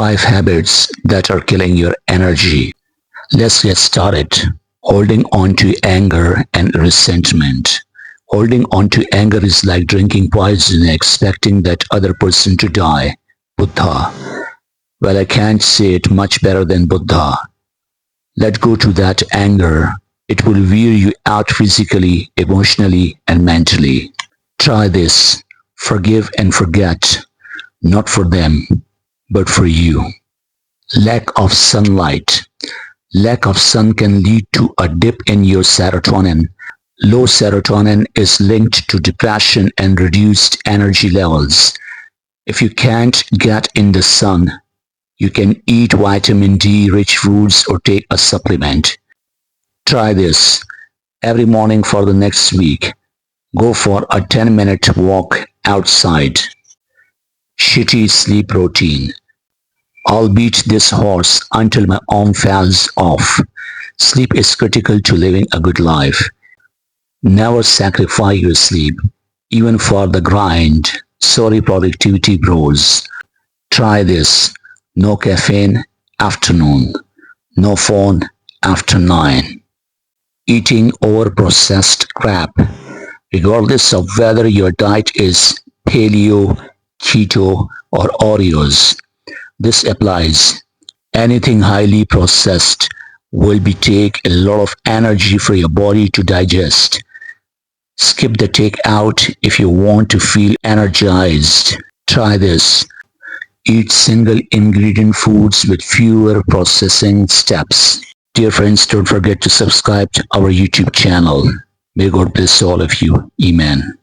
5 habits that are killing your energy. Let's get started. Holding on to anger and resentment. Holding on to anger is like drinking poison and expecting that other person to die. Buddha. Well, I can't say it much better than Buddha. Let go to that anger. It will wear you out physically, emotionally, and mentally. Try this. Forgive and forget. Not for them, but for you. Lack of sunlight. Lack of sun can lead to a dip in your serotonin. Low serotonin is linked to depression and reduced energy levels. If you can't get in the sun, you can eat vitamin D rich foods or take a supplement. Try this. Every morning for the next week, go for a 10-minute walk outside. Shitty sleep routine. I'll beat this horse until my arm falls off. Sleep is critical to living a good life. Never sacrifice your sleep, even for the grind. Sorry, productivity bros. Try this. No caffeine, afternoon. No phone, after 9. Eating over-processed crap. Regardless of whether your diet is paleo, keto, or Oreos, this applies. Anything highly processed will take a lot of energy for your body to digest. Skip the takeout if you want to feel energized. Try this. Eat single ingredient foods with fewer processing steps. Dear friends, don't forget to subscribe to our YouTube channel. May God bless all of you. Amen.